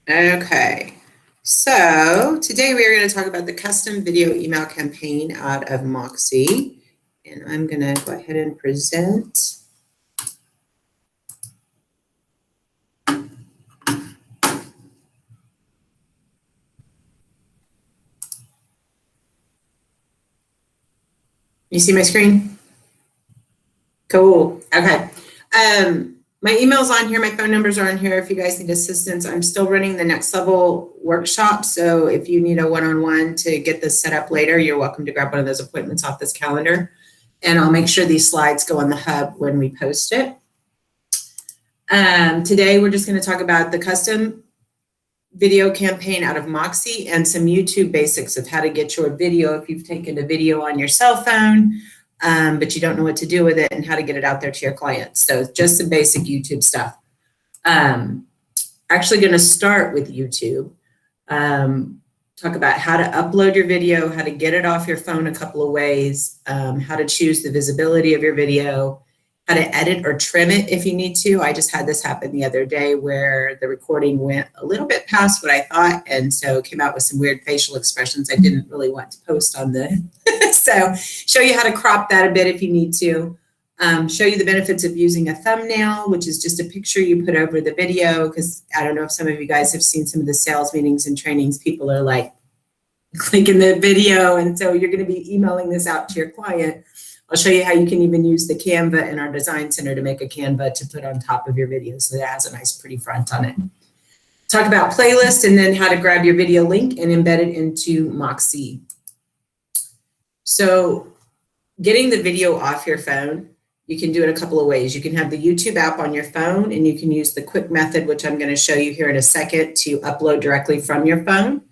Okay, so today we are going to talk about the custom video email campaign out of Moxie. And I'm going to go ahead and present. You see my screen? Cool. Okay. My email's on here. My phone numbers are on here. If you guys need assistance, I'm still running the next level workshop. So if you need a one-on-one to get this set up later, you're welcome to grab one of those appointments off this calendar. And I'll make sure these slides go on the hub when we post it. Today, we're just going to talk about the custom video campaign out of Moxie and some YouTube basics of how to get your video if you've taken a video on your cell phone, but you don't know what to do with it, and how to get it out there to your clients. So just some basic YouTube stuff. Actually going to start with YouTube. Talk about how to upload your video, how to get it off your phone a couple of ways, how to choose the visibility of your video, how to edit or trim it if you need to. I just had this happen the other day where the recording went a little bit past what I thought, and so came out with some weird facial expressions I didn't really want to post on the, so show you how to crop that a bit if you need to. Show you the benefits of using a thumbnail, which is just a picture you put over the video, because I don't know if some of you guys have seen some of the sales meetings and trainings, people are like clicking the video, and so you're going to be emailing this out to your client. I'll show you how you can even use the Canva in our design center to make a Canva to put on top of your video so that it has a nice pretty front on it. Talk about playlists and then how to grab your video link and embed it into Moxie. So getting the video off your phone, you can do it a couple of ways. You can have the YouTube app on your phone, and you can use the quick method, which I'm going to show you here in a second, to upload directly from your phone.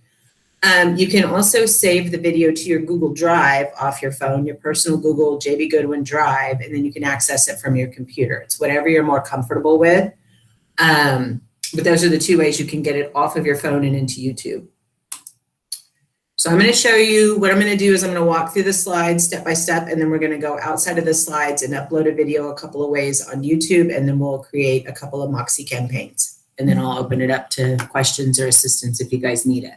You can also save the video to your Google Drive off your phone, your personal Google JBGoodwin Drive, and then you can access it from your computer. It's whatever you're more comfortable with. But those are the two ways you can get it off of your phone and into YouTube. So I'm going to show you what I'm going to do is I'm going to walk through the slides step by step, and then we're going to go outside of the slides and upload a video a couple of ways on YouTube, and then we'll create a couple of Moxie campaigns. And then I'll open it up to questions or assistance if you guys need it.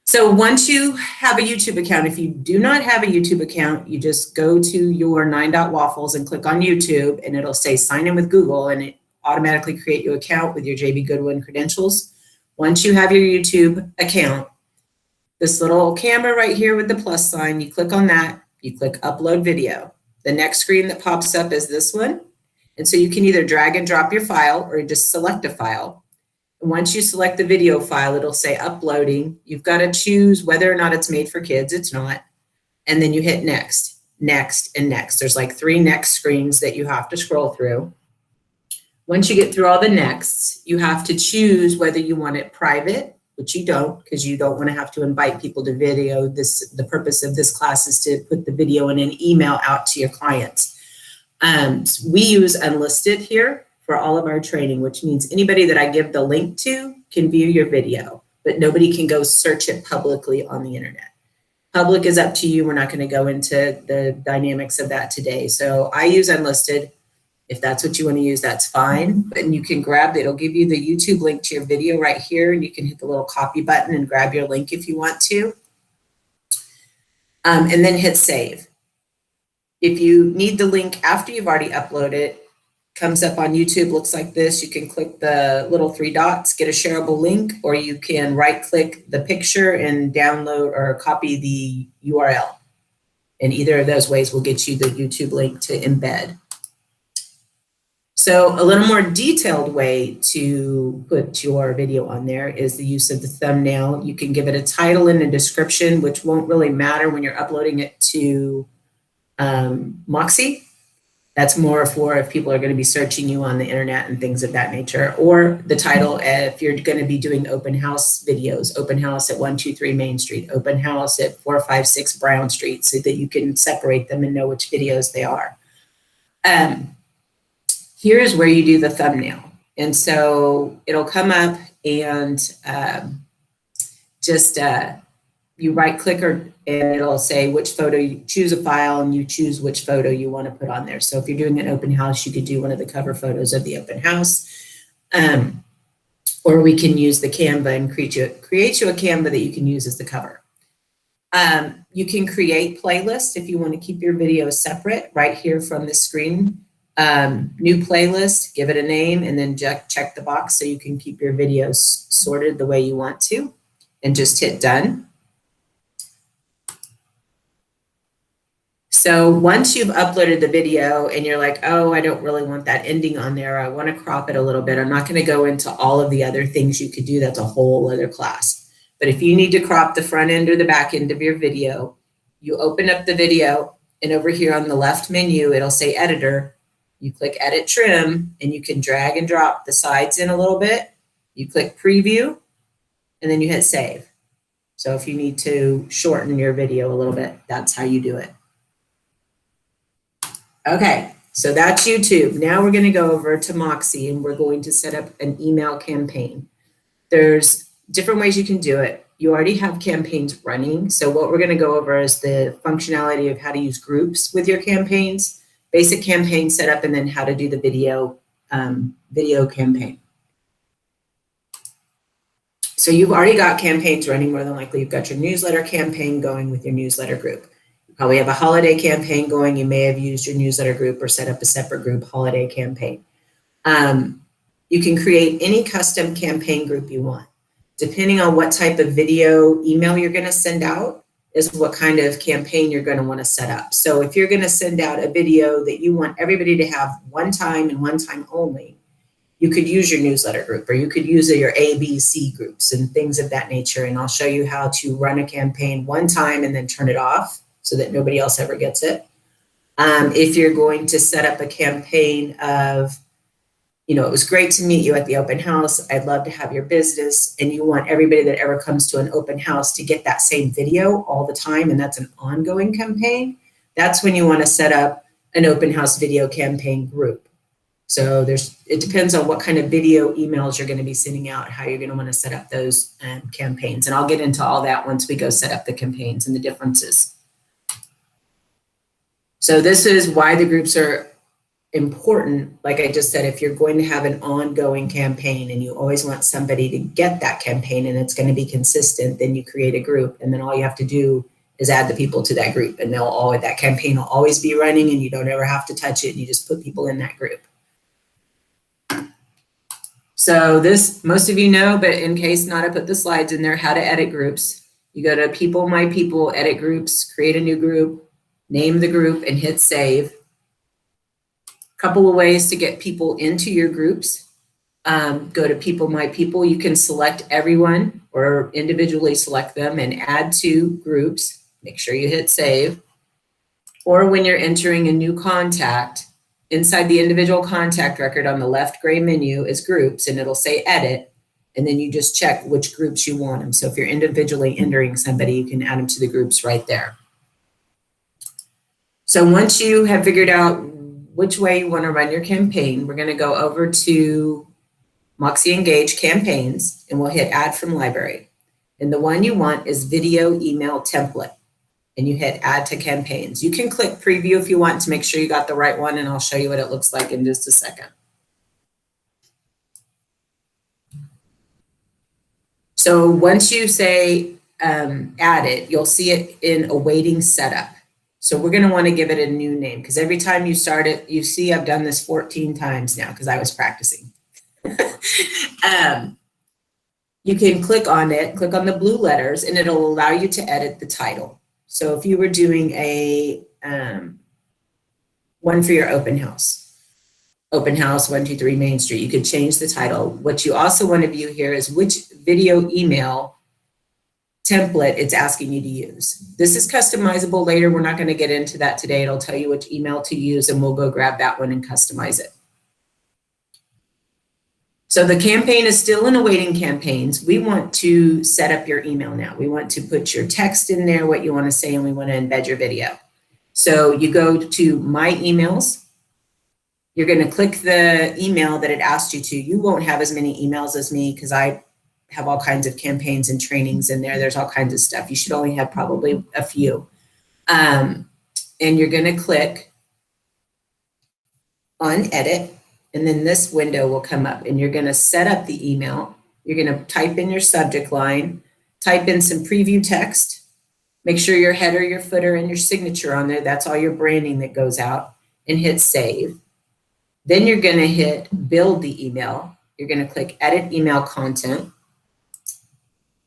So once you have a YouTube account, if you do not have a YouTube account, you just go to your 9.waffles and click on YouTube, and it'll say sign in with Google, and it automatically create your account with your JBGoodwin credentials. Once you have your YouTube account, this little camera right here with the plus sign, you click on that, you click upload video. The next screen that pops up is this one. And so you can either drag and drop your file or just select a file. Once you select the video file, it'll say uploading. You've got to choose whether or not it's made for kids. It's not. And then you hit next, next, and next. There's like 3 next screens that you have to scroll through. Once you get through all the nexts, you have to choose whether you want it private, which you don't, because you don't want to have to invite people to video. The purpose of this class is to put the video in an email out to your clients. We use unlisted here for all of our training, which means anybody that I give the link to can view your video, but nobody can go search it publicly on the internet. Public is up to you. We're not going to go into the dynamics of that today. So I use unlisted. If that's what you want to use, that's fine. And you can grab it. It'll give you the YouTube link to your video right here, and you can hit the little copy button and grab your link if you want to. And then hit save. If you need the link after you've already uploaded, comes up on YouTube, looks like this. You can click the little 3 dots, get a shareable link, or you can right click the picture and download or copy the URL. And either of those ways will get you the YouTube link to embed. So a little more detailed way to put your video on there is the use of the thumbnail. You can give it a title and a description, which won't really matter when you're uploading it to Moxie. That's more for if people are going to be searching you on the internet and things of that nature. Or the title if you're going to be doing open house videos, open house at 123 Main Street, open house at 456 Brown Street, so that you can separate them and know which videos they are. Here's where you do the thumbnail. And so it'll come up and you right click and it'll say which photo, you choose a file and you choose which photo you want to put on there. So if you're doing an open house, you could do one of the cover photos of the open house. or we can use the Canva and create you a Canva that you can use as the cover. You can create playlists if you want to keep your videos separate right here from the screen. New playlist, give it a name, and then check the box so you can keep your videos sorted the way you want to, and just hit done. So once you've uploaded the video and you're like, oh, I don't really want that ending on there, I want to crop it a little bit. I'm not going to go into all of the other things you could do. That's a whole other class. But if you need to crop the front end or the back end of your video, you open up the video, and over here on the left menu, it'll say editor. You click edit trim, and you can drag and drop the sides in a little bit. You click preview, and then you hit save. So if you need to shorten your video a little bit, that's how you do it. Okay, so that's YouTube. Now we're going to go over to Moxie, and we're going to set up an email campaign. There's different ways you can do it. You already have campaigns running. So what we're going to go over is the functionality of how to use groups with your campaigns, basic campaign setup, and then how to do the video campaign. So you've already got campaigns running. More than likely, you've got your newsletter campaign going with your newsletter group. Probably have a holiday campaign going. You may have used your newsletter group or set up a separate group holiday campaign. You can create any custom campaign group you want. Depending on what type of video email you're going to send out is what kind of campaign you're going to want to set up. So if you're going to send out a video that you want everybody to have one time and one time only, you could use your newsletter group, or you could use your ABC groups and things of that nature. And I'll show you how to run a campaign one time and then turn it off so that nobody else ever gets it. If you're going to set up a campaign of, it was great to meet you at the open house, I'd love to have your business, and you want everybody that ever comes to an open house to get that same video all the time, and that's an ongoing campaign, that's when you want to set up an open house video campaign group. So it depends on what kind of video emails you're going to be sending out, how you're going to want to set up those campaigns. And I'll get into all that once we go set up the campaigns and the differences. So this is why the groups are important. Like I just said, if you're going to have an ongoing campaign and you always want somebody to get that campaign and it's going to be consistent, then you create a group, and then all you have to do is add the people to that group, and that campaign will always be running, and you don't ever have to touch it. You just put people in that group. So this, most of you know, but in case not, I put the slides in there, how to edit groups. You go to people, my people, edit groups, create a new group, name the group, and hit save. Couple of ways to get people into your groups. Go to people, my people. You can select everyone or individually select them and add to groups. Make sure you hit save. Or when you're entering a new contact, inside the individual contact record on the left gray menu is groups, and it'll say edit. And then you just check which groups you want them. So if you're individually entering somebody, you can add them to the groups right there. So once you have figured out which way you want to run your campaign, we're going to go over to Moxie Engage campaigns, and we'll hit add from library. And the one you want is video email template, and you hit add to campaigns. You can click preview if you want to make sure you got the right one, and I'll show you what it looks like in just a second. So once you say add it, you'll see it in awaiting setup. So we're going to want to give it a new name, because every time you start it, you see I've done this 14 times now because I was practicing. You can click on it, click on the blue letters, and it'll allow you to edit the title. So if you were doing a one for your open house 123 Main Street, you could change the title. What you also want to view here is which video email template it's asking you to use. This is customizable later. We're not going to get into that today. It'll tell you which email to use, and we'll go grab that one and customize it. So the campaign is still in awaiting campaigns. We want to set up your email now. We want to put your text in there, what you want to say, and we want to embed your video. So you go to my emails. You're going to click the email that it asked you to. You won't have as many emails as me because I have all kinds of campaigns and trainings in there. There's all kinds of stuff. You should only have probably a few. And you're going to click on edit, and then this window will come up, and you're going to set up the email. You're going to type in your subject line, type in some preview text, make sure your header, your footer, and your signature on there. That's all your branding that goes out, and hit save. Then you're going to hit build the email. You're going to click edit email content.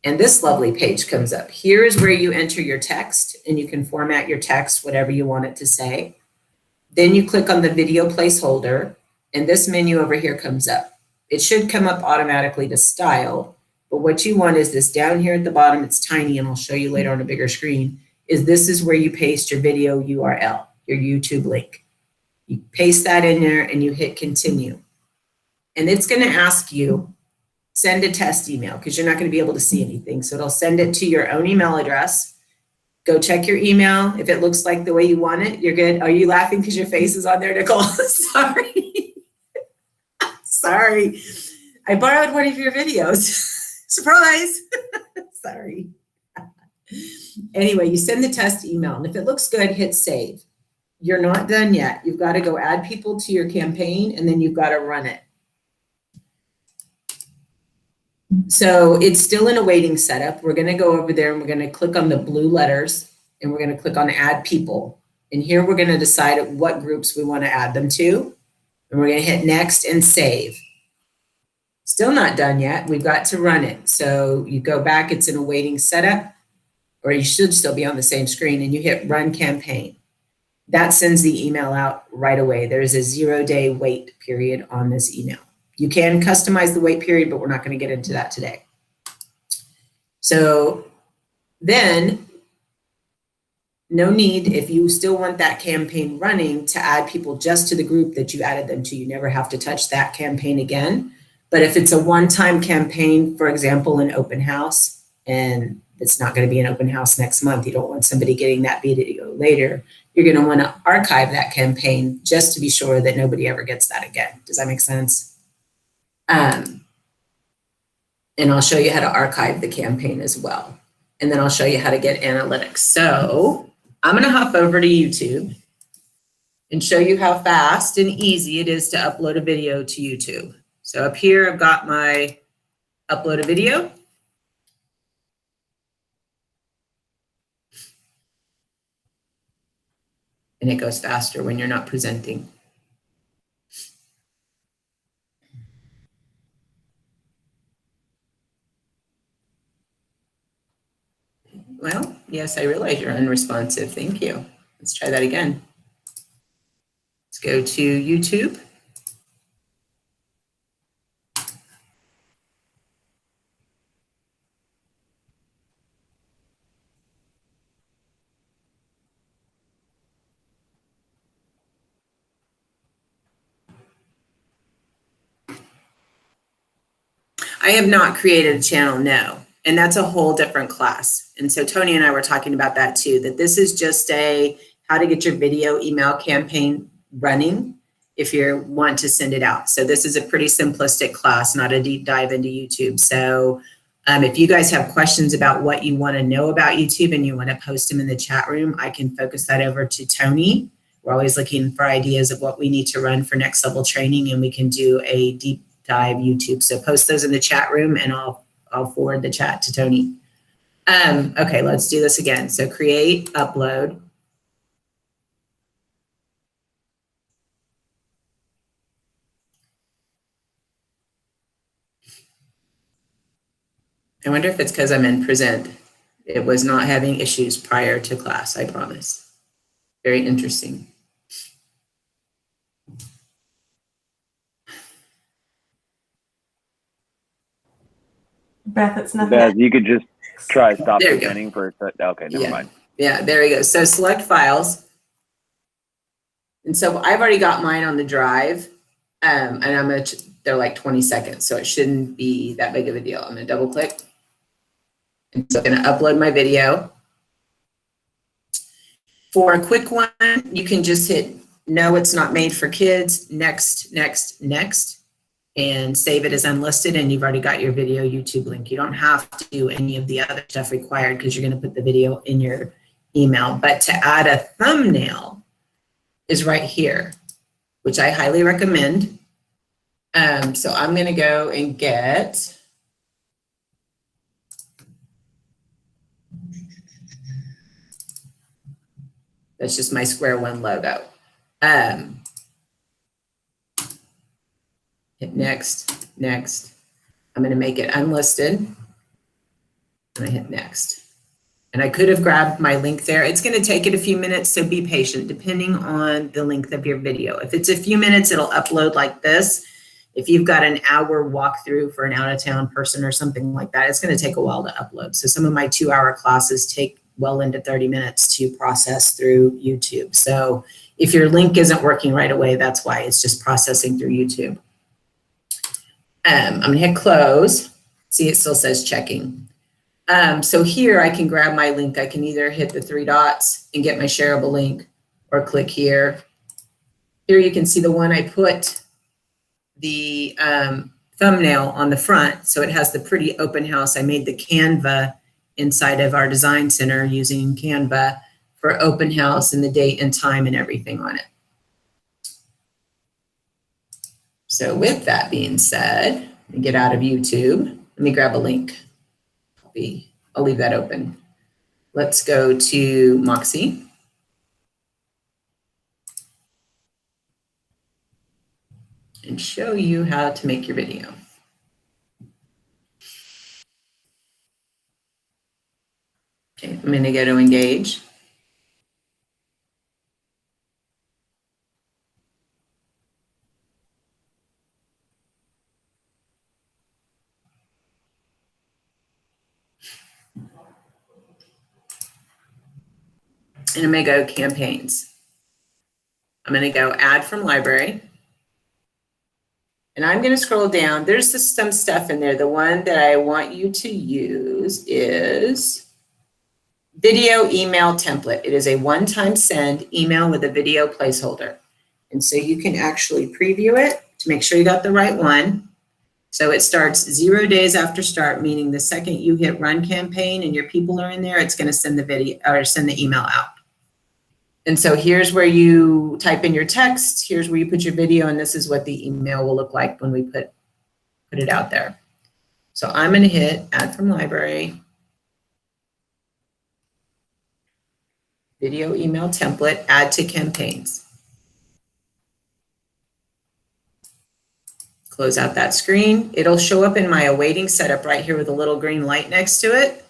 And this lovely page comes up. Here is where you enter your text, and you can format your text, whatever you want it to say. Then you click on the video placeholder, and this menu over here comes up. It should come up automatically to style, but what you want is this down here at the bottom. It's tiny, and I'll show you later on a bigger screen, this is where you paste your video URL, your YouTube link. You paste that in there, and you hit continue. And it's going to ask you, send a test email, because you're not going to be able to see anything. So it'll send it to your own email address. Go check your email. If it looks like the way you want it, you're good. Are you laughing because your face is on there, Nicole? Sorry. Sorry. I borrowed one of your videos. Surprise. Sorry. Anyway, you send the test email, and if it looks good, hit save. You're not done yet. You've got to go add people to your campaign, and then you've got to run it. So it's still in a waiting setup. We're going to go over there, and we're going to click on the blue letters, and we're going to click on add people. And here we're going to decide what groups we want to add them to. And we're going to hit next and save. Still not done yet. We've got to run it. So you go back, it's in a waiting setup, or you should still be on the same screen, and you hit run campaign. That sends the email out right away. There's a 0-day wait period on this email. You can customize the wait period, but we're not going to get into that today. So then, no need, if you still want that campaign running, to add people just to the group that you added them to. You never have to touch that campaign again. But if it's a one-time campaign, for example, an open house, and it's not going to be an open house next month, you don't want somebody getting that video later, you're going to want to archive that campaign just to be sure that nobody ever gets that again. Does that make sense? And I'll show you how to archive the campaign as well. And then I'll show you how to get analytics. So I'm going to hop over to YouTube and show you how fast and easy it is to upload a video to YouTube. So up here, I've got my upload a video. And it goes faster when you're not presenting. Well, yes, I realize you're unresponsive. Thank you. Let's try that again. Let's go to YouTube. I have not created a channel, no. And that's a whole different class. And so Tony and I were talking about that too, that this is just a how to get your video email campaign running if you want to send it out. So this is a pretty simplistic class, not a deep dive into YouTube. So if you guys have questions about what you want to know about YouTube and you want to post them in the chat room, I can focus that over to Tony. We're always looking for ideas of what we need to run for next level training, and we can do a deep dive YouTube. So post those in the chat room, and I'll forward the chat to Tony. Okay, let's do this again. So create, upload. I wonder if it's because I'm in present. It was not having issues prior to class, I promise. Very interesting. Beth, it's nothing. Beth, you could just try stop presenting for a second. Okay, never mind. Yeah, there we go. So select files. And so I've already got mine on the drive, and they're like 20 seconds, so it shouldn't be that big of a deal. I'm gonna double click. And so I'm gonna upload my video. For a quick one, you can just hit no, it's not made for kids, next, next, next, and save it as unlisted, and you've already got your video YouTube link. You don't have to do any of the other stuff required because you're going to put the video in your email. But to add a thumbnail is right here, which I highly recommend. So I'm going to go and get That's just my Square One logo. Hit next, next. I'm going to make it unlisted. And I hit next. And I could have grabbed my link there. It's going to take it a few minutes, so be patient depending on the length of your video. If it's a few minutes, it'll upload like this. If you've got an hour walkthrough for an out-of-town person or something like that, it's going to take a while to upload. So some of my 2-hour classes take well into 30 minutes to process through YouTube. So if your link isn't working right away, that's why it's just processing through YouTube. I'm going to hit close. See, it still says checking. So here I can grab my link. I can either hit the 3 dots and get my shareable link or click here. Here you can see the one I put the thumbnail on the front. So it has the pretty open house. I made the Canva inside of our design center using Canva for open house and the date and time and everything on it. So with that being said, let me get out of YouTube. Let me grab a link. I'll leave that open. Let's go to Moxie. And show you how to make your video. Okay, I'm going to go to engage. And I'm going to go campaigns. I'm going to go add from library. And I'm going to scroll down. There's some stuff in there. The one that I want you to use is video email template. It is a one-time send email with a video placeholder. And so you can actually preview it to make sure you got the right one. So it starts 0 days after start, meaning the second you hit run campaign and your people are in there, it's going to send the video or send the email out. And so here's where you type in your text, here's where you put your video, and this is what the email will look like when we put it out there. So I'm going to hit add from library, video email template, add to campaigns. Close out that screen. It'll show up in my awaiting setup right here with a little green light next to it.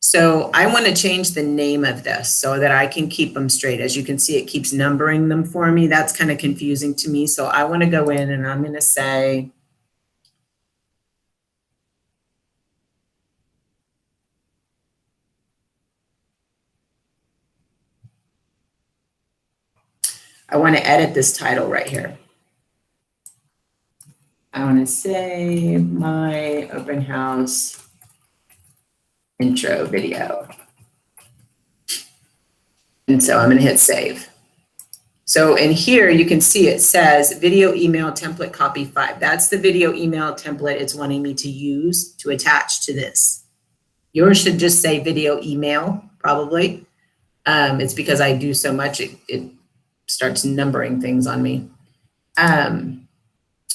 So I want to change the name of this so that I can keep them straight. As you can see, it keeps numbering them for me. That's kind of confusing to me. So I want to go in and I'm going to say, I want to edit this title right here. I want to say my open house intro video. And so I'm going to hit save. So in here, you can see it says video email template copy 5. That's the video email template it's wanting me to use to attach to this. Yours should just say video email, probably. It's because I do so much, it starts numbering things on me.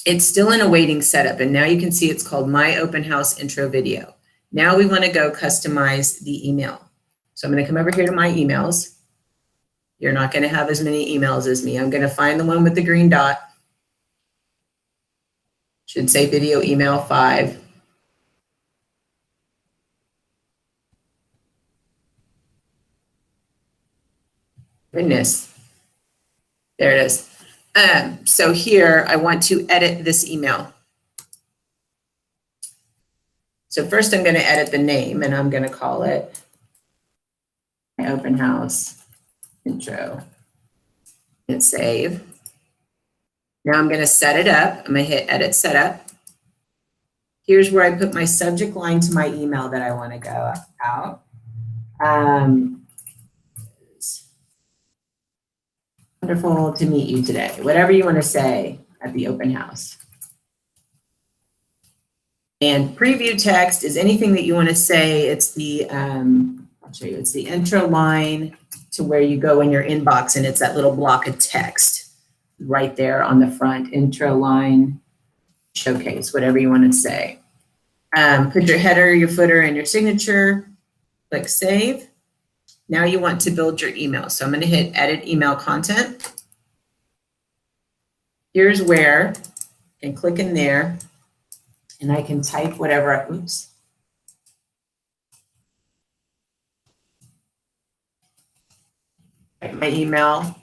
It's still in a waiting setup, and now you can see it's called My Open House Intro Video. Now we want to go customize the email. So I'm going to come over here to my emails. You're not going to have as many emails as me. I'm going to find the one with the green dot. Should say video email 5. Goodness. There it is. So here I want to edit this email. So first I'm going to edit the name and I'm going to call it My Open House Intro. Hit save. Now I'm going to set it up. I'm going to hit edit setup. Here's where I put my subject line to my email that I want to go out. Wonderful to meet you today. Whatever you want to say at the open house. And preview text is anything that you want to say. It's the, I'll show you, it's the intro line to where you go in your inbox and it's that little block of text right there on the front. Intro line, showcase, whatever you want to say. Put your header, your footer, and your signature. Click save. Now you want to build your email. So I'm going to hit edit email content. Here's where, and click in there, and I can type whatever, oops. Type my email,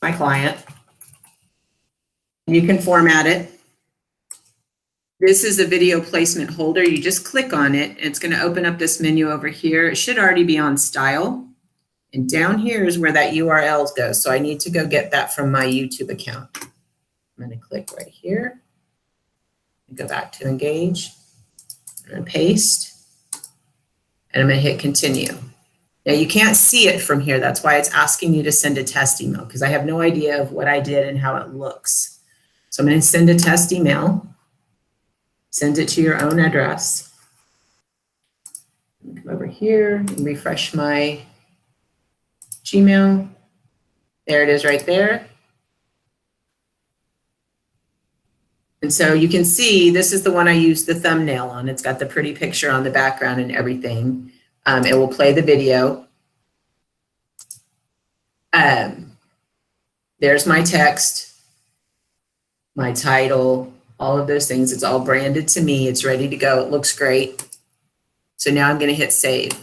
my client. You can format it. This is a video placement holder. You just click on it, and it's going to open up this menu over here. It should already be on style. And down here is where that URL goes. So I need to go get that from my YouTube account. I'm going to click right here. Go back to engage. I'm going to paste. And I'm going to hit continue. Now you can't see it from here. That's why it's asking you to send a test email, because I have no idea of what I did and how it looks. So I'm going to send a test email. Send it to your own address. Come over here and refresh my Gmail. There it is right there. And so you can see this is the one I used the thumbnail on. It's got the pretty picture on the background and everything. It will play the video. There's my text, my title, all of those things. It's all branded to me. It's ready to go. It looks great. So now I'm going to hit save.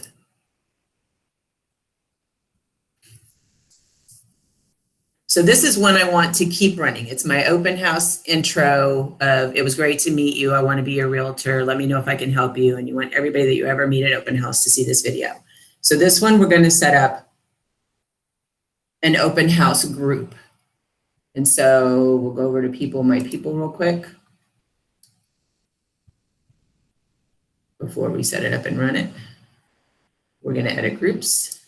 So this is one I want to keep running. It's my open house intro of, it was great to meet you. I want to be your realtor. Let me know if I can help you. And you want everybody that you ever meet at open house to see this video. So this one, we're going to set up an open house group. And so we'll go over to people, my people real quick before we set it up and run it. We're going to edit groups,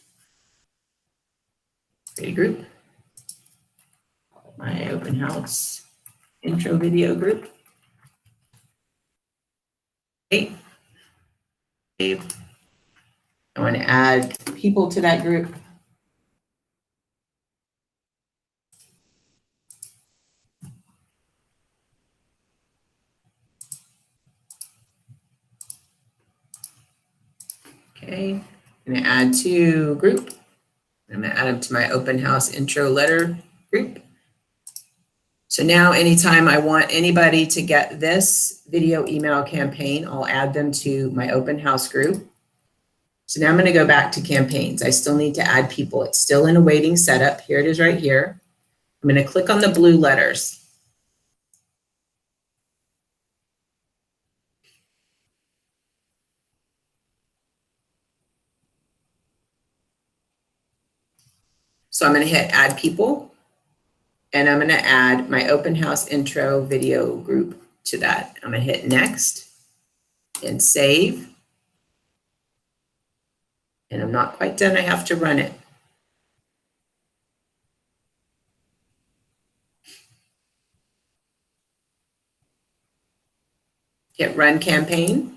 create a group. My open house intro video group. Okay. I want to add people to that group. Okay, I'm going to add to group. I'm going to add them to my open house intro letter group. So now anytime I want anybody to get this video email campaign, I'll add them to my open house group. So now I'm going to go back to campaigns. I still need to add people. It's still in a waiting setup. Here it is right here. I'm going to click on the blue letters. So I'm going to hit add people. And I'm going to add my open house intro video group to that. I'm going to hit next and save. And I'm not quite done. I have to run it. Hit run campaign.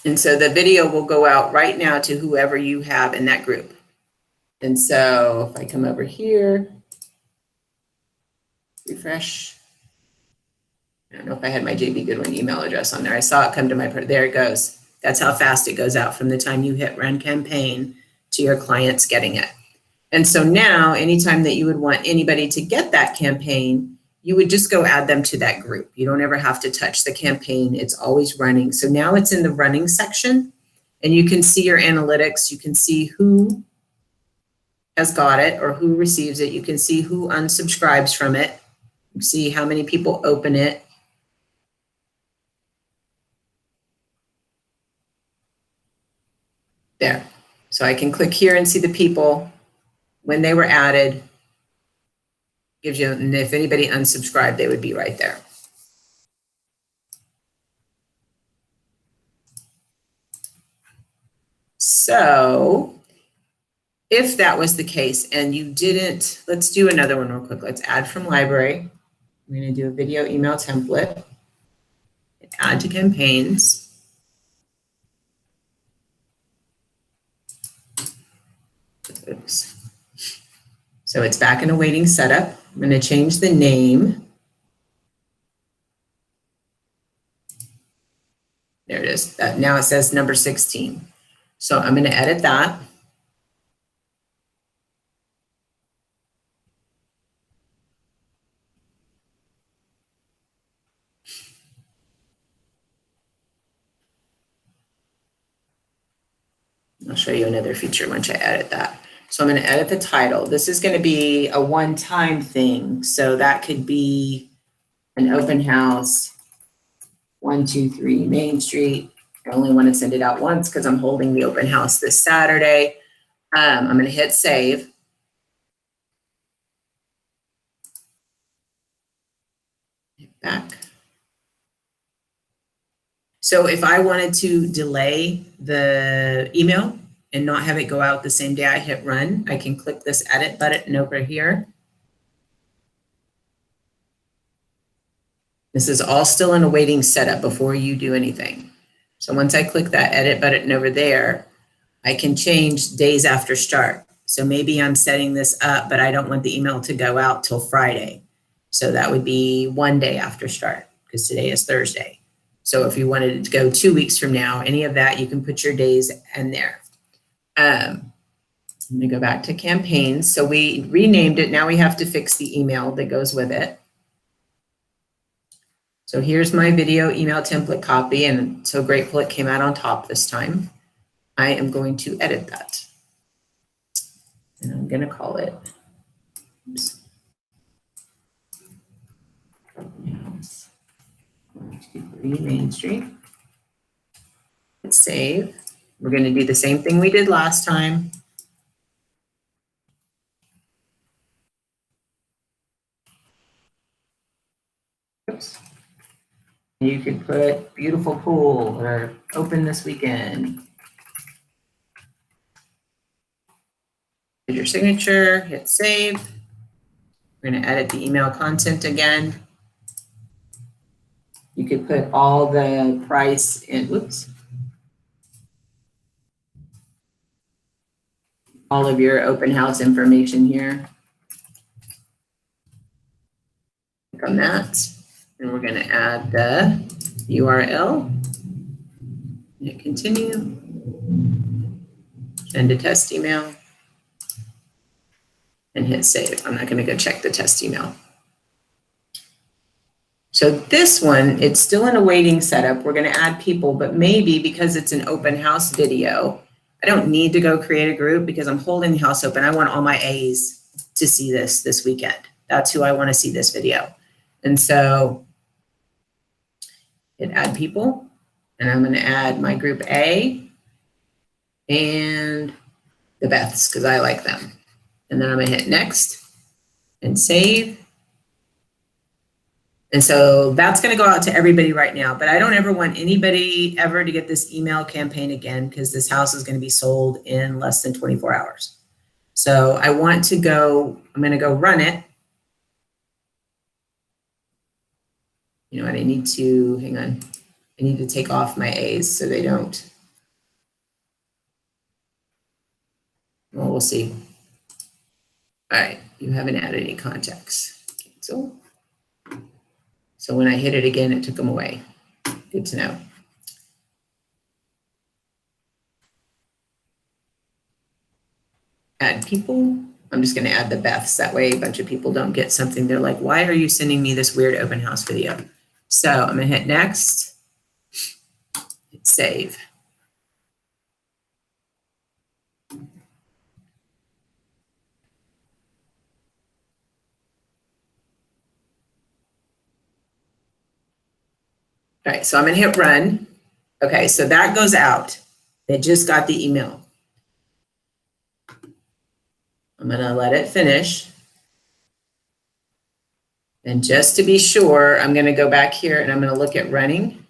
And so the video will go out right now to whoever you have in that group. And so if I come over here, refresh. I don't know if I had my JBGoodwin email address on there. I saw it come to my, there it goes. That's how fast it goes out from the time you hit run campaign to your clients getting it. And so now anytime that you would want anybody to get that campaign, you would just go add them to that group. You don't ever have to touch the campaign. It's always running. So now it's in the running section and you can see your analytics. You can see who has got it or who receives it. You can see who unsubscribes from it. You see how many people open it. There. So I can click here and see the people when they were added. Gives you, and if anybody unsubscribed, they would be right there. So if that was the case and you didn't, let's do another one real quick. Let's add from library. I'm going to do a video email template. Add to campaigns. Oops. So it's back in a waiting setup. I'm going to change the name now it says number 16. So I'm going to edit that. I'll show you another feature once I edit that. So I'm going to edit the title. This is going to be a one-time thing. So that could be an open house, 123 Main Street. I only want to send it out once because I'm holding the open house this Saturday. I'm going to hit save. Hit back. So if I wanted to delay the email and not have it go out the same day I hit run, I can click this edit button over here. This is all still in a waiting setup before you do anything. So once I click that edit button over there, I can change days after start. So maybe I'm setting this up, but I don't want the email to go out till Friday. So that would be 1 day after start because today is Thursday. So if you wanted it to go 2 weeks from now, any of that, you can put your days in there. I'm going to go back to campaigns. So we renamed it. Now we have to fix the email that goes with it. So here's my video email template copy, and I'm so grateful it came out on top this time. I am going to edit that. And I'm going to call it, oops. Main Street. Hit save. We're going to do the same thing we did last time. Oops. You could put beautiful pool or open this weekend. Hit your signature, hit save. We're going to edit the email content again. You could put all the price in, whoops. All of your open house information here. Click on that. And we're going to add the URL. Hit continue. Send a test email. And hit save. I'm not going to go check the test email. So this one, it's still in a waiting setup. We're going to add people, but maybe because it's an open house video, I don't need to go create a group because I'm holding the house open. I want all my A's to see this weekend. That's who I want to see this video. And so hit add people, and I'm going to add my group A and the Beths because I like them. And then I'm going to hit next and save. And so that's going to go out to everybody right now, but I don't ever want anybody ever to get this email campaign again because this house is going to be sold in less than 24 hours. So I want to go, I'm going to go run it. You know what, I need to, hang on. I need to take off my A's so they don't. Well, we'll see. All right, you haven't added any contacts. Cancel. So when I hit it again, it took them away. Good to know. Add people. I'm just going to add the Beths. That way a bunch of people don't get something. They're like, why are you sending me this weird open house video? So I'm going to hit next. Hit save. All right, so I'm going to hit run. Okay, so that goes out. They just got the email. I'm going to let it finish. And just to be sure, I'm going to go back here and I'm going to look at running.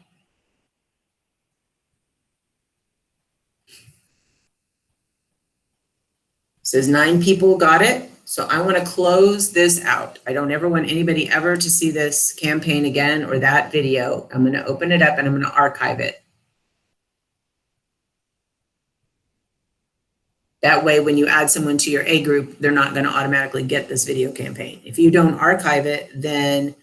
It says 9 people got it. So I want to close this out. I don't ever want anybody ever to see this campaign again or that video. I'm going to open it up and I'm going to archive it. That way, when you add someone to your A group, they're not going to automatically get this video campaign. If you don't archive it, then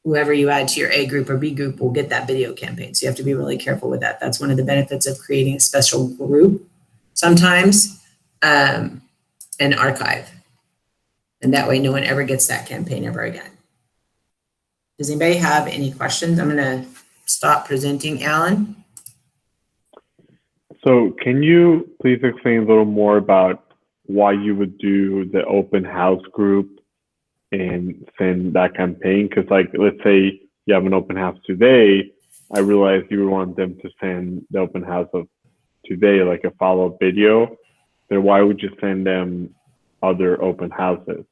whoever you add to your A group or B group will get that video campaign. So you have to be really careful with that. That's one of the benefits of creating a special group sometimes, and archive. And that way no one ever gets that campaign ever again. Does anybody have any questions? I'm gonna stop presenting, Alan. So can you please explain a little more about why you would do the open house group and send that campaign? Because like, let's say you have an open house today, I realize you want them to send the open house of today, like a follow-up video, then why would you send them other open houses?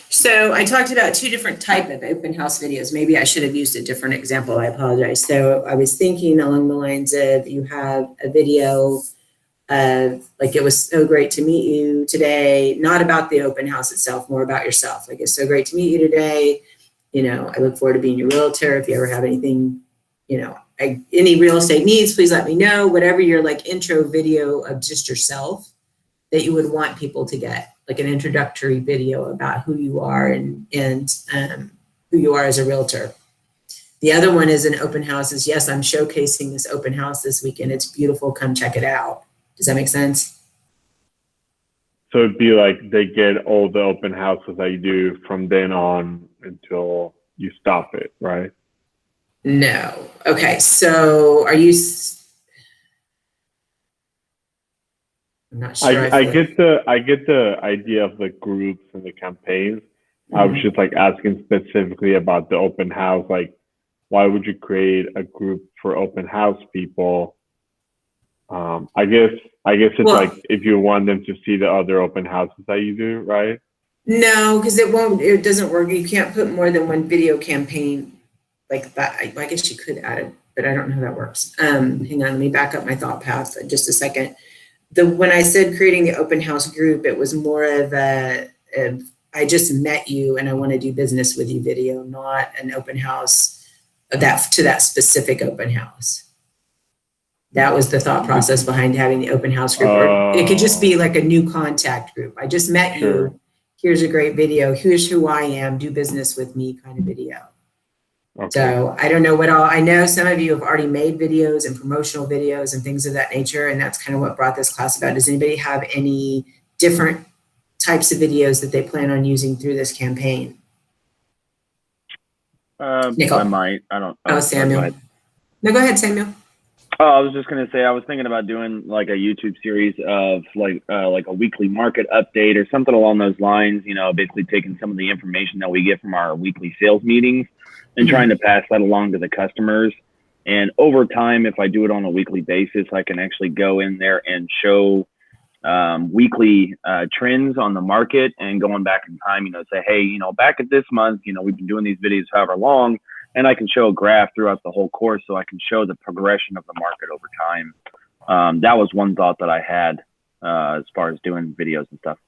So I talked about two different type of open house videos. Maybe I should have used a different example. I apologize. So I was thinking along the lines of you have a video of like, it was so great to meet you today, not about the open house itself, more about yourself. Like, it's so great to meet you today. You know, I look forward to being your realtor. If you ever have anything, you know, any real estate needs, please let me know. Whatever your like intro video of just yourself that you would want people to get, like an introductory video about who you are and who you are as a realtor. The other one is an open house is, yes, I'm showcasing this open house this weekend. It's beautiful. Come check it out. Does that make sense? So it'd be like they get all the open houses that you do from then on until you stop it, right? No. Okay. So are you? I'm not sure. I get the idea of the groups and the campaigns. Mm-hmm. I was just like asking specifically about the open house. Like, why would you create a group for open house people? I guess it's like if you want them to see the other open houses that you do, right? No, because it doesn't work. You can't put more than one video campaign like that. I guess you could add it, but I don't know how that works. Hang on, let me back up my thought path for just a second. When I said creating the open house group, it was more of I just met you and I want to do business with you video, not an open house to that specific open house. That was the thought process behind having the open house group. Or it could just be like a new contact group. I just met you. Here's a great video. Here's who I am. Do business with me kind of video. Okay. So I don't know what all, I know some of you have already made videos and promotional videos and things of that nature. And that's kind of what brought this class about. Does anybody have any different types of videos that they plan on using through this campaign? Nicole? I might. I don't. Oh, Samuel. No, go ahead, Samuel. Oh, I was just gonna say I was thinking about doing like a YouTube series of like a weekly market update or something along those lines. You know, basically taking some of the information that we get from our weekly sales meetings and trying to pass that along to the customers. And over time, if I do it on a weekly basis, I can actually go in there and show weekly trends on the market and going back in time. You know, say, hey, you know, back at this month, you know, we've been doing these videos however long. And I can show a graph throughout the whole course, so I can show the progression of the market over time. That was one thought that I had as far as doing videos and stuff.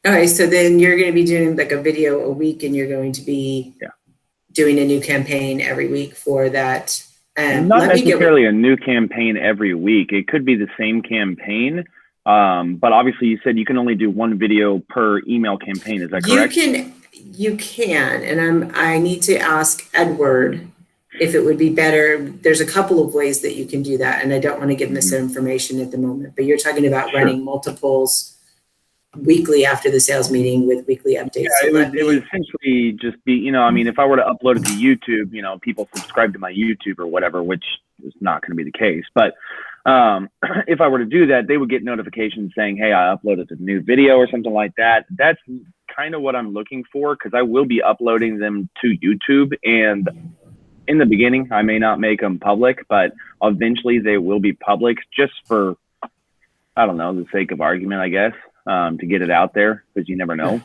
Okay, so then you're going to be doing like a video a week, and you're going to be doing a new campaign every week for that. Not necessarily a new campaign every week. It could be the same campaign, but obviously you said you can only do one video per email campaign. Is that correct? You can, and I need to ask Edward if it would be better. There's a couple of ways that you can do that, and I don't want to give misinformation at the moment, but you're talking about running multiples weekly after the sales meeting with weekly updates. Yeah, it would essentially just be, you know, I mean, if I were to upload it to YouTube, you know, people subscribe to my YouTube or whatever, which is not going to be the case. But if I were to do that, they would get notifications saying, hey, I uploaded a new video or something like that. That's kind of what I'm looking for, because I will be uploading them to YouTube. And in the beginning, I may not make them public, but eventually they will be public, just for, I don't know, the sake of argument, I guess, to get it out there, because you never know.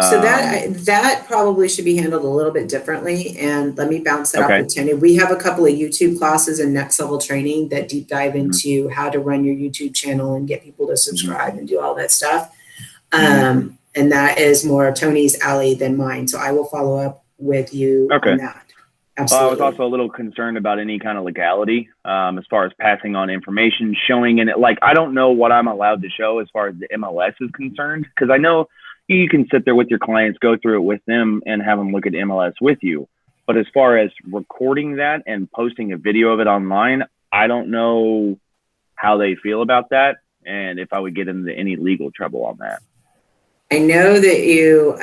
So that probably should be handled a little bit differently. And let me bounce that off with Tony. We have a couple of YouTube classes and next level training that deep dive into how to run your YouTube channel and get people to subscribe and do all that stuff. And that is more Tony's alley than mine. So I will follow up with you on that. Absolutely. I was also a little concerned about any kind of legality as far as passing on information, showing in it. Like, I don't know what I'm allowed to show as far as the MLS is concerned, because I know you can sit there with your clients, go through it with them, and have them look at MLS with you. But as far as recording that and posting a video of it online, I don't know how they feel about that and if I would get into any legal trouble on that. I know that you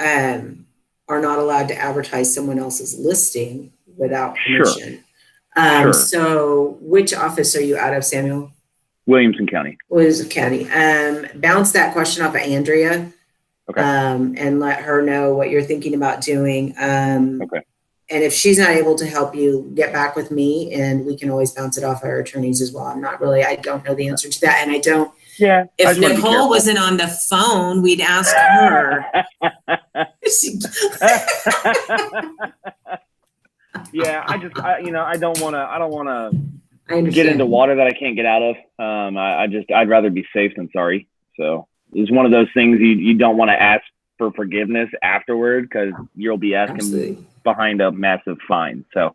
are not allowed to advertise someone else's listing without permission. Sure. So which office are you out of, Samuel? Williamson County. Williamson County. Bounce that question off of Andrea. Okay. And let her know what you're thinking about doing. Okay. And if she's not able to help you, get back with me and we can always bounce it off our attorneys as well. I don't know the answer to that. And I don't. Yeah. If Nicole wasn't on the phone, we'd ask her. Yeah, I don't want to get into water that I can't get out of. I'd rather be safe than sorry. So it's one of those things you don't want to ask for forgiveness afterward because you'll be asking behind a massive fine. So,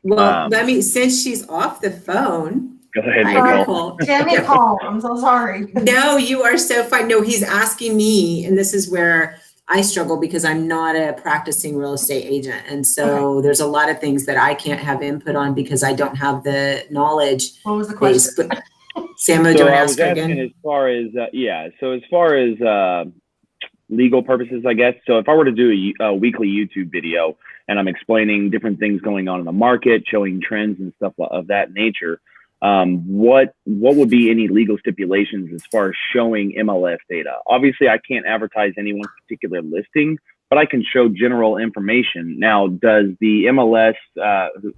since she's off the phone. Go ahead, Nicole. Jamie, call. I'm so sorry. No, you are so fine. No, he's asking me, and this is where I struggle because I'm not a practicing real estate agent. And so there's a lot of things that I can't have input on because I don't have the knowledge. What was the question? Samuel, do you want to ask her again? As far as legal purposes, I guess. So if I were to do a weekly YouTube video and I'm explaining different things going on in the market, showing trends and stuff of that nature, what would be any legal stipulations as far as showing MLS data? Obviously, I can't advertise any one particular listing, but I can show general information. Now, does the MLS,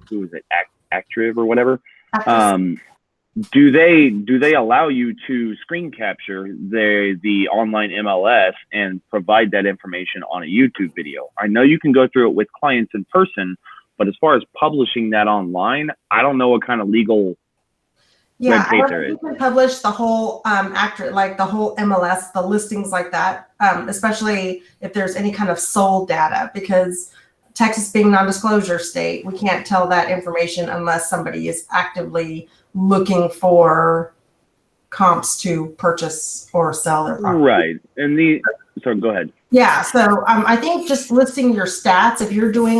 who is it, Active or whatever, do they allow you to screen capture the online MLS and provide that information on a YouTube video? I know you can go through it with clients in person, but as far as publishing that online, I don't know what kind of legal red tape there is. You can publish the whole the whole MLS, the listings like that, especially if there's any kind of sold data, because Texas being non-disclosure state, we can't tell that information unless somebody is actively looking for comps to purchase or sell their property. Right. So go ahead. Yeah. So I think just listing your stats, if you're doing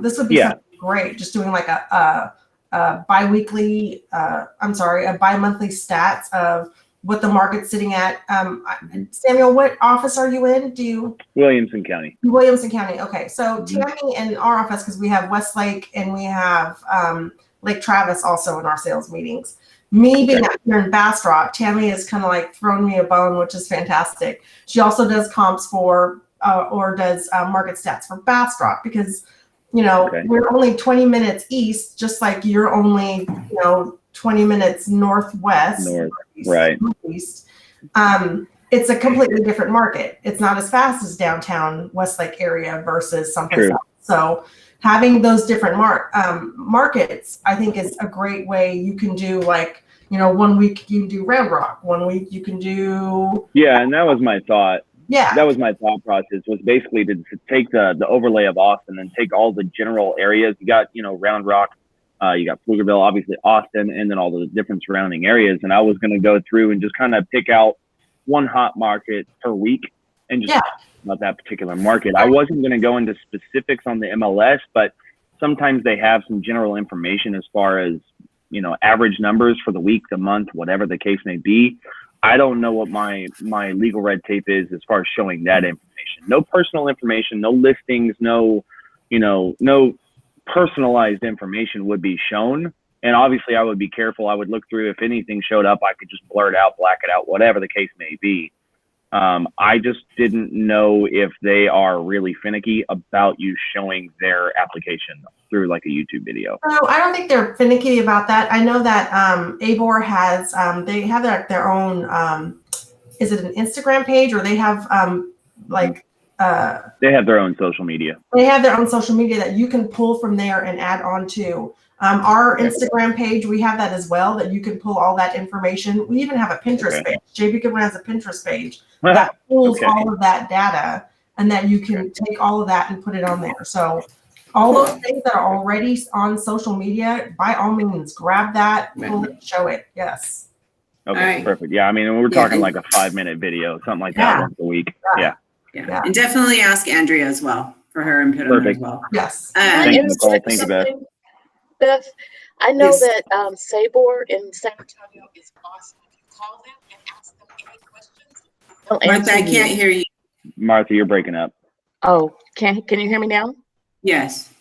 this would be something great, just doing like a bi-monthly stats of what the market's sitting at. Samuel, what office are you in? Williamson County. Williamson County. Okay. So Tammy in our office, because we have Westlake and we have Lake Travis also in our sales meetings. Me being out here in Bastrop, Tammy has kind of like thrown me a bone, which is fantastic. She also does comps for or does market stats for Bastrop because we're only 20 minutes east, just like you're only 20 minutes northwest. Northeast. It's a completely different market. It's not as fast as downtown Westlake area versus someplace else. So having those different markets, I think, is a great way. You can do 1 week you can do Round Rock, 1 week you can do. Yeah, and that was my thought. Yeah, that was my thought process, was basically to take the overlay of Austin and take all the general areas. You got, Round Rock, you got Pflugerville, obviously Austin, and then all the different surrounding areas. And I was going to go through and just kind of pick out one hot market per week and just about that particular market. I wasn't going to go into specifics on the MLS, but sometimes they have some general information as far as, average numbers for the week, the month, whatever the case may be. I don't know what my legal red tape is as far as showing that information. No personal information, no listings, no personalized information would be shown. And obviously I would be careful. I would look through, if anything showed up, I could just blur it out, black it out, whatever the case may be. I just didn't know if they are really finicky about you showing their application through like a YouTube video. No, I don't think they're finicky about that. I know that ABOR has, they have their own, is it an Instagram page, or they have they have their own social media. They have their own social media that you can pull from there and add on to. Our Instagram page, we have that as well, that you can pull all that information. We even have a Pinterest page. JBGoodwin has a Pinterest page that pulls all of that data, and that you can take all of that and put it on there. So all those things that are already on social media, by all means, grab that, pull it, show it. Yes. Okay, perfect. Yeah, I mean, we're talking like a 5-minute video, something like that once a week. Yeah. Yeah. And definitely ask Andrea as well for her input on it as well. Yes. Thanks, Nicole. Thank you, Beth. Beth, I know Yes. that Sabor in San Antonio is awesome. If you call them and ask them any questions, they'll Martha, answer I can't hear you. Martha, you're breaking up. Oh, can you hear me now? Yes.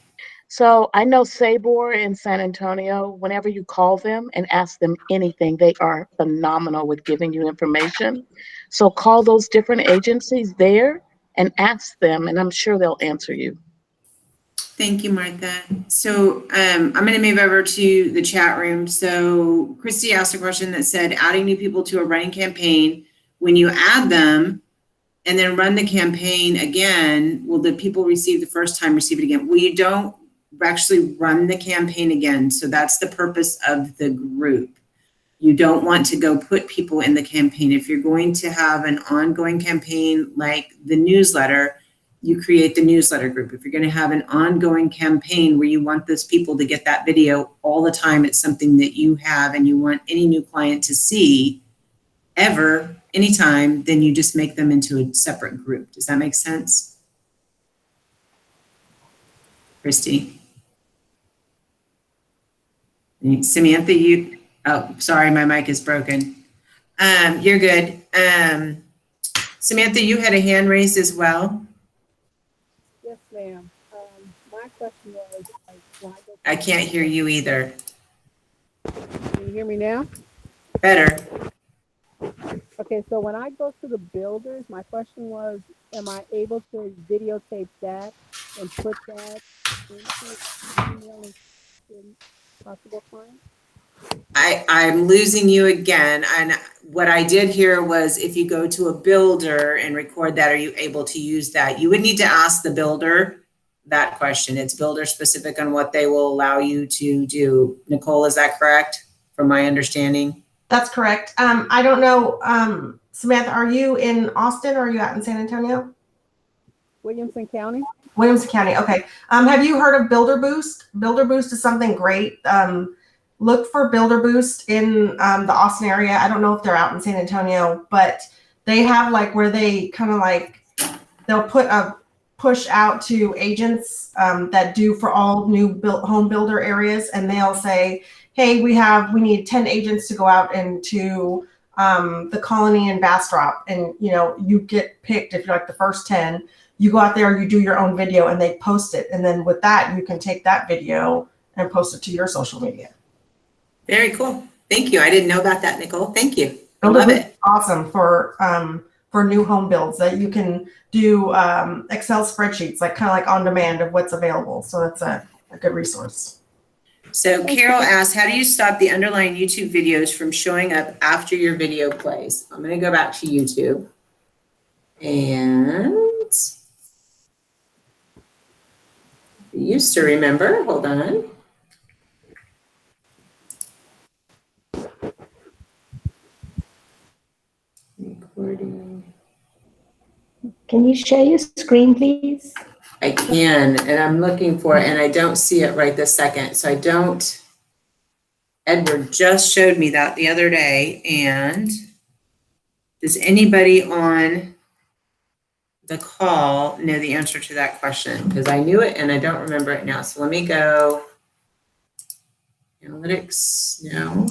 So I know Sabor in San Antonio, whenever you call them and ask them anything, they are phenomenal with giving you information. So call those different agencies there and ask them, and I'm sure they'll answer you. Thank you, Martha. So I'm going to move over to the chat room. So Christy asked a question that said, adding new people to a running campaign, when you add them and then run the campaign again, will the people receive the first time receive it again? Well, you don't actually run the campaign again. So that's the purpose of the group. You don't want to go put people in the campaign. If you're going to have an ongoing campaign like the newsletter, you create the newsletter group. If you're going to have an ongoing campaign where you want those people to get that video all the time, it's something that you have and you want any new client to see ever, anytime, then you just make them into a separate group. Does that make sense? Christy? Samantha, oh, sorry, my mic is broken. You're good. Samantha, you had a hand raised as well. Yes, ma'am. My question was, why I can't hear you either. Can you hear me now? Better. Okay, so when I go to the builders, my question was, am I able to videotape that and put that into emailing possible clients? I'm losing you again. And what I did hear was if you go to a builder and record that, are you able to use that? You would need to ask the builder that question. It's builder specific on what they will allow you to do. Nicole, is that correct from my understanding? That's correct. I don't know, Samantha, are you in Austin or are you out in San Antonio? Williamson County. Williamson County, okay. Have you heard of Builder Boost? Builder Boost is something great. Look for Builder Boost in the Austin area. I don't know if they're out in San Antonio, but they have like where they kind of like, they'll put a push out to agents that do for all new home builder areas. And they'll say, hey, we need 10 agents to go out into the Colony and Bastrop. And, you know, you get picked if you're like the first 10. You go out there, you do your own video and they post it. And then with that, you can take that video and post it to your social media. Very cool. Thank you. I didn't know about that, Nicole. Thank you. I love it. Awesome for new home builds that you can do Excel spreadsheets, like kind of like on demand of what's available. So that's a good resource. So Carol asked, how do you stop the underlying YouTube videos from showing up after your video plays? I'm going to go back to YouTube. And I used to remember, hold on. Recording. Can you share your screen, please? I can, and I'm looking for it, and I don't see it right this second. So I don't, Edward just showed me that the other day. And does anybody on the call know the answer to that question? Because I knew it and I don't remember it now. So let me go. Analytics, no.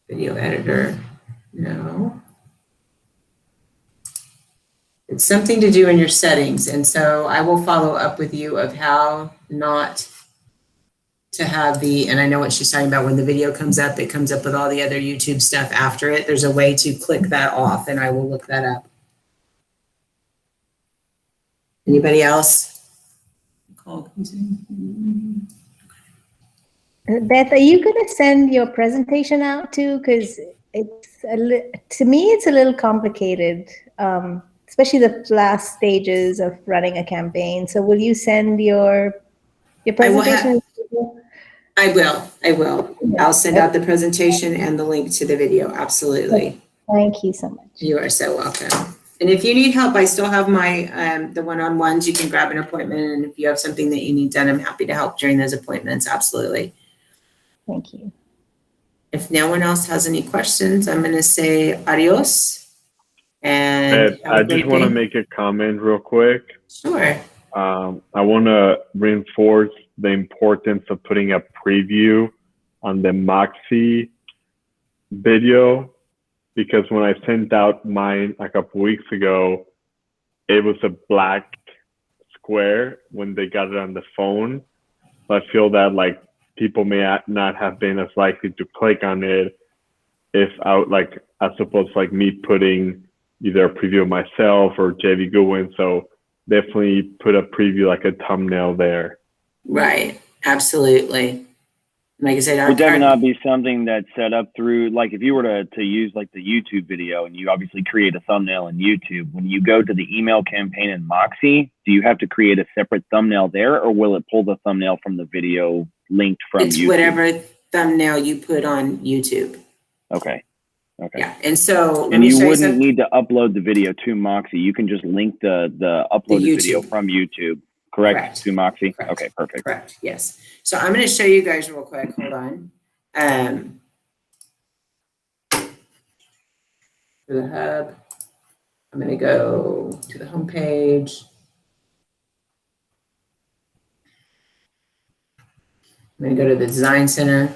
Video editor, no. It's something to do in your settings. And so I will follow up with you of how not to have and I know what she's talking about, when the video comes up, it comes up with all the other YouTube stuff after it. There's a way to click that off and I will look that up. Anybody else? Beth, are you going to send your presentation out too? Because to me, it's a little complicated, especially the last stages of running a campaign. So will you send your presentation? I will. Yeah. I'll send out the presentation and the link to the video. Absolutely. Thank you so much. You are so welcome. And if you need help, I still have my the one-on-ones. You can grab an appointment, and if you have something that you need done, I'm happy to help during those appointments. Absolutely. Thank you. If no one else has any questions, I'm going to say adios. And I just want to make a comment real quick. Sure. I want to reinforce the importance of putting a preview on the Moxie video, because when I sent out mine a couple weeks ago, it was a black square when they got it on the phone. So I feel that like people may not have been as likely to click on it if as opposed to like me putting either a preview of myself or JBGoodwin. So definitely put a preview, like a thumbnail there. Right. Absolutely. Like I said, would that not be something that's set up through, like if you were to use like the YouTube video and you obviously create a thumbnail in YouTube, when you go to the email campaign in Moxie, do you have to create a separate thumbnail there, or will it pull the thumbnail from the video linked from YouTube? It's whatever thumbnail you put on YouTube. Okay. Okay. Yeah. And so and you wouldn't need to upload the video to Moxie. You can just link the uploaded video from YouTube. Correct. To Moxie. Correct. Okay, perfect. Correct. Yes. So I'm going to show you guys real quick. Hold on. To the hub. I'm going to go to the home page. I'm going to go to the Design Center.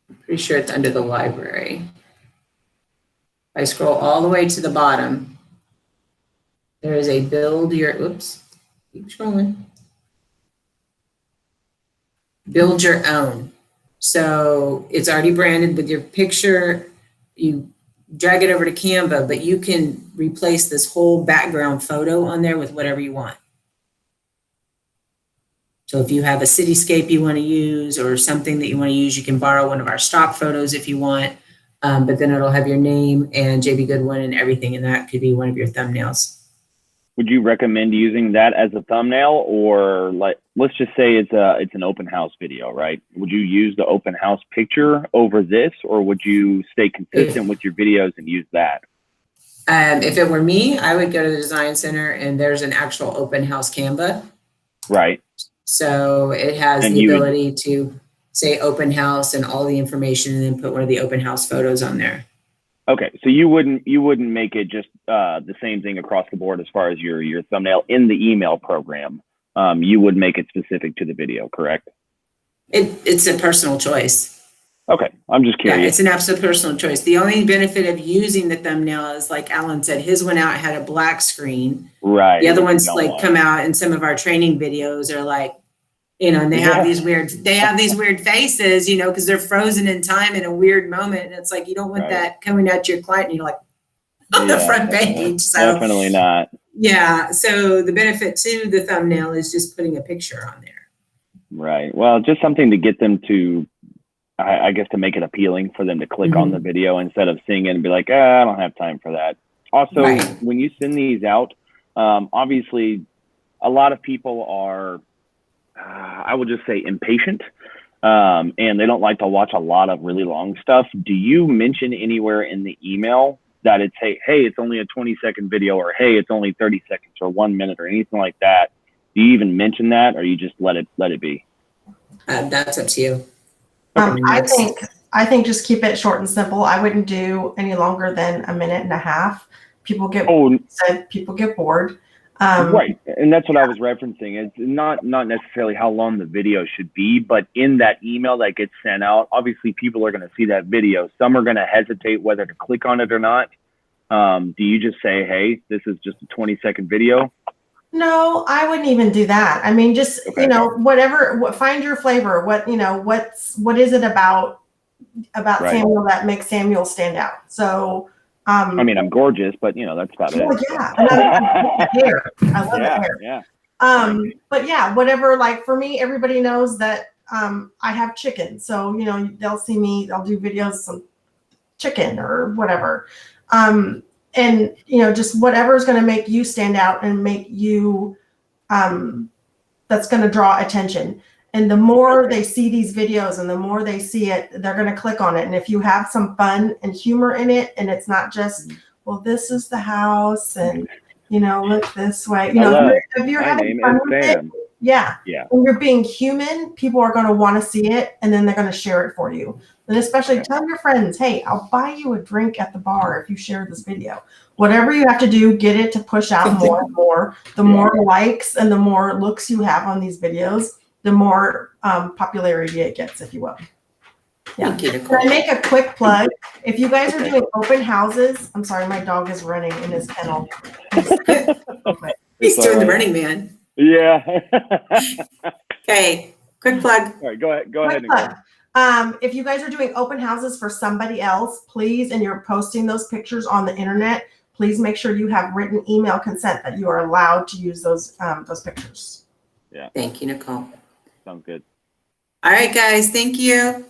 I'm pretty sure it's under the library. If I scroll all the way to the bottom, there is a build your, oops, keep scrolling. Build your own. So it's already branded with your picture. You drag it over to Canva, but you can replace this whole background photo on there with whatever you want. So if you have a cityscape you want to use or something that you want to use, you can borrow one of our stock photos if you want, but then it'll have your name and JBGoodwin and everything, and that could be one of your thumbnails. Would you recommend using that as a thumbnail, or like, let's just say it's an open house video, right? Would you use the open house picture over this, or would you stay consistent with your videos and use that? If it were me, I would go to the Design Center and there's an actual open house Canva. Right. So it has the ability to say open house and all the information, and then put one of the open house photos on there. Okay, so you wouldn't make it just the same thing across the board as far as your thumbnail in the email program. You would make it specific to the video, correct? It's a personal choice. Okay, I'm just curious. Yeah, it's an absolute personal choice. The only benefit of using the thumbnail is, like Alan said, his went out, had a black screen. Right. The other ones like come out, and some of our training videos are like, you know, and they have these weird faces, you know, because they're frozen in time in a weird moment. And it's like, you don't want that coming out to your client and you're like on the front page. So definitely not. Yeah. So the benefit to the thumbnail is just putting a picture on there. Right. Well, just something to get them to, I guess, to make it appealing for them to click on the video instead of seeing it and be like, I don't have time for that. Also, when you send these out, obviously a lot of people are, I would just say, impatient, and they don't like to watch a lot of really long stuff. Do you mention anywhere in the email that it's, hey, it's only a 20-second video, or hey, it's only 30 seconds or 1 minute or anything like that? Do you even mention that, or you just let it be? That's up to you. I think just keep it short and simple. I wouldn't do any longer than a minute and a half. People get bored. Right, and that's what I was referencing. It's not necessarily how long the video should be, but in that email that gets sent out, obviously people are going to see that video. Some are going to hesitate whether to click on it or not. Do you just say, hey, this is just a 20-second video? No, I wouldn't even do that. I mean, just, you know, find your flavor. What is it about Samuel that makes Samuel stand out? So, I mean, I'm gorgeous, but you know, that's about it. Yeah, I love the hair. Yeah. But yeah, whatever. Like for me, everybody knows that I have chicken, so you know they'll see me. I'll do videos of chicken or whatever, and you know just whatever is going to make you stand out and make you that's going to draw attention. And the more they see these videos and the more they see it, they're going to click on it. And if you have some fun and humor in it, and it's not just, well, this is the house and, you know, look this way, you know, if you're having fun with it, Yeah. Yeah. When you're being human, people are going to want to see it, and then they're going to share it for you. And especially tell your friends, hey, I'll buy you a drink at the bar if you share this video. Whatever you have to do, get it to push out more and more. The more likes and the more looks you have on these videos, the more popularity it gets, if you will. Yeah. Thank you, Can Nicole. I make a quick plug? If you guys are doing open houses, I'm sorry, my dog is running in his kennel. He's doing the Running Man. Yeah. Okay, quick plug. All right, go ahead. Go ahead, Quick Nicole. plug. If you guys are doing open houses for somebody else, please, and you're posting those pictures on the internet, please make sure you have written email consent that you are allowed to use those pictures. Yeah. Thank you, Nicole. Sounds good. All right, guys. Thank you.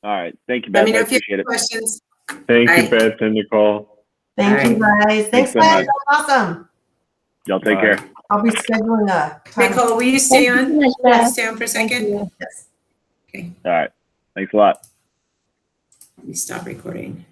All right. Thank you, Let Beth. me know I if you appreciate have it. questions. Thank All you, right. Beth and Nicole. Thank you, guys. Thanks, so guys. much. That's awesome. Y'all take Bye. care. I'll be scheduling a time. Nicole, will you stay Thank you on? so much, Will you Beth. stay on for a Thank second? you. Yes. Okay, All right. Thanks a lot. let me stop recording.